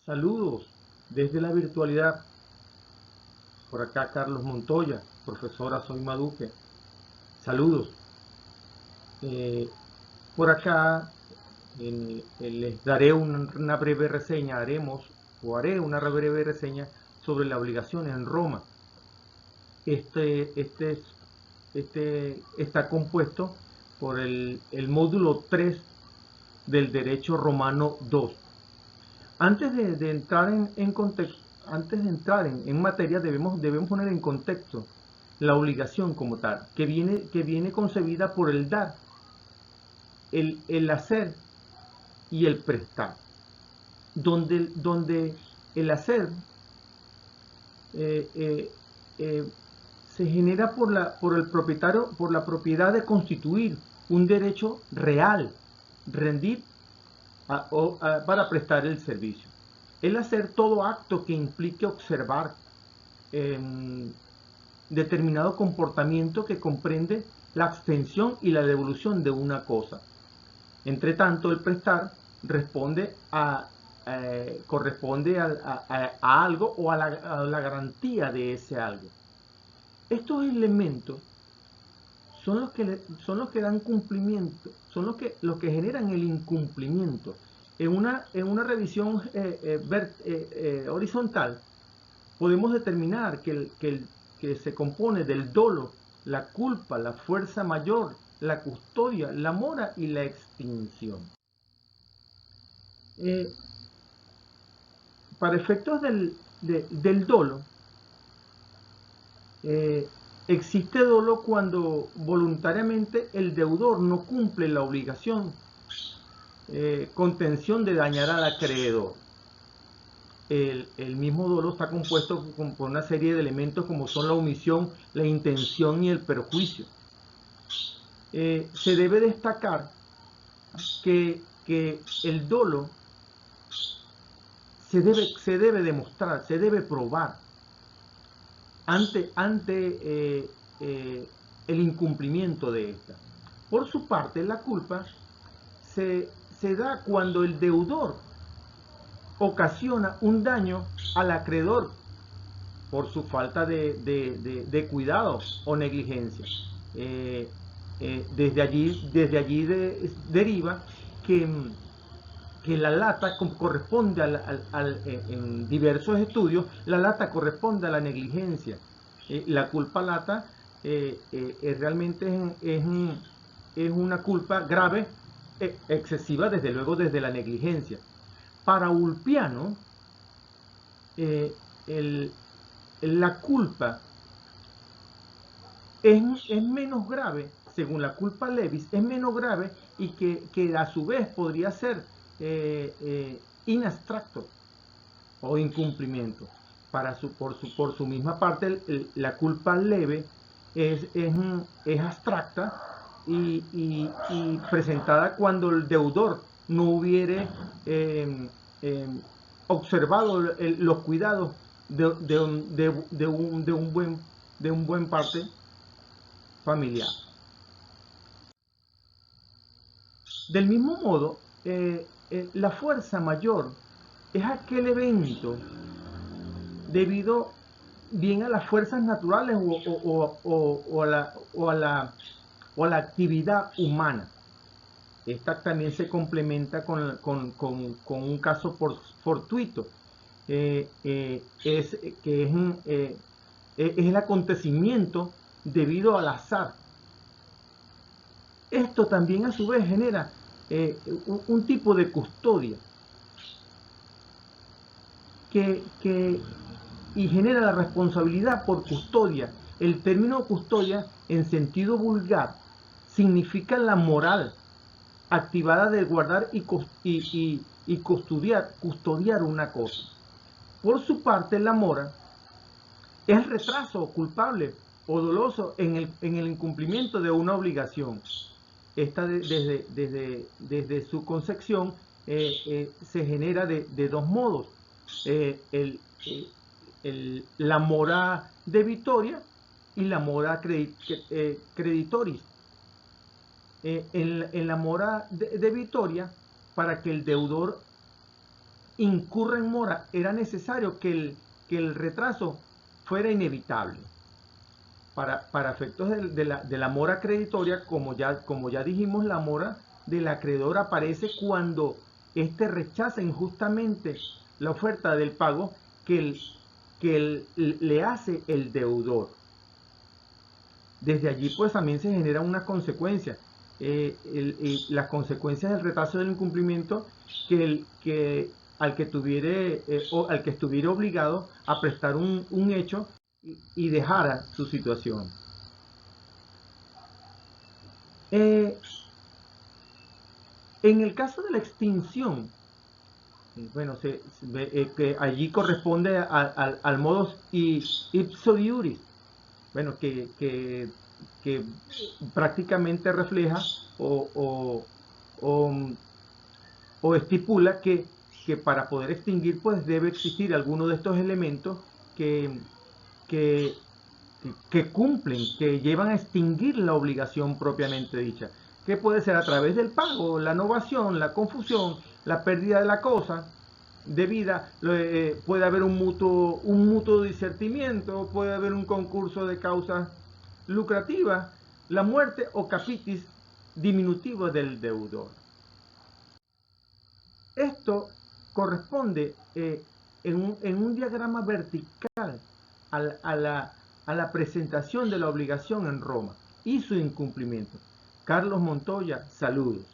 Saludos desde la virtualidad. Por acá Carlos Montoya, profesora Soy Maduque. Saludos. Eh, por acá les daré una breve reseña, haré una breve reseña sobre la obligación en Roma. Este está compuesto por el módulo 3 del derecho romano 2. Antes de entrar en contexto, antes de entrar en materia, debemos poner en contexto la obligación como tal, que viene concebida por el dar, el hacer y el prestar, donde el hacer eh, eh, eh, se genera por el propietario, por la propiedad de constituir un derecho real, rendir para prestar el servicio. El hacer todo acto que implique observar determinado comportamiento que comprende la extensión y la devolución de una cosa. Entre tanto, el prestar corresponde a algo o a la garantía de ese algo. Estos elementos son los que dan cumplimiento, son los que generan el incumplimiento. En una revisión horizontal podemos determinar que se compone del dolo, la culpa, la fuerza mayor, la custodia, la mora y la extinción. Para efectos del dolo, existe dolo cuando voluntariamente el deudor no cumple la obligación con tensión de dañar al acreedor. El mismo dolo está compuesto por una serie de elementos como son la omisión, la intención y el perjuicio. Se debe destacar que el dolo se debe demostrar, se debe probar ante el incumplimiento de esta. Por su parte, la culpa se da cuando el deudor ocasiona un daño al acreedor por su falta de cuidado o negligencia. Desde allí deriva que la lata corresponde en diversos estudios, la lata corresponde a la negligencia. La culpa lata realmente es una culpa grave, excesiva, desde luego, desde la negligencia. Para Ulpiano, la culpa es menos grave, según la culpa levis, es menos grave y que a su vez podría ser in abstracto o incumplimiento. Por su misma parte, la culpa leve es abstracta y presentada cuando el deudor no hubiere observado los cuidados de un buen parte familiar. Del mismo modo, la fuerza mayor es aquel evento debido bien a las fuerzas naturales o a la actividad humana. Esta también se complementa con un caso fortuito, es el acontecimiento debido al azar. Esto también a su vez genera un tipo de custodia y genera la responsabilidad por custodia. El término custodia en sentido vulgar significa la moral activada de guardar y custodiar una cosa. Por su parte, la mora es retraso culpable o doloso en el incumplimiento de una obligación. Esta desde su concepción se genera de dos modos. La mora debitoria y la mora creditoris. En la mora debitoria, para que el deudor incurra en mora, era necesario que el retraso fuera inevitable. Para efectos de la mora creditoria, como ya dijimos, la mora del acreedor aparece cuando éste rechaza injustamente la oferta del pago que le hace el deudor. Desde allí pues también se generan unas consecuencias. Las consecuencias del retraso del incumplimiento al que estuviera obligado a prestar un hecho y dejara su situación. En el caso de la extinción, bueno, que allí corresponde al modus ipso iuris, bueno, que prácticamente refleja o estipula que para poder extinguir pues debe existir alguno de estos elementos que, que, que cumplen, que llevan a extinguir la obligación propiamente dicha, que puede ser a través del pago, la novación, la confusión, la pérdida de la cosa debida, puede haber un mutuo disertimiento, puede haber un concurso de causas lucrativas, la muerte o capitis diminutivo del deudor. Esto corresponde en un diagrama vertical a la presentación de la obligación en Roma y su incumplimiento. Carlos Montoya, saludos.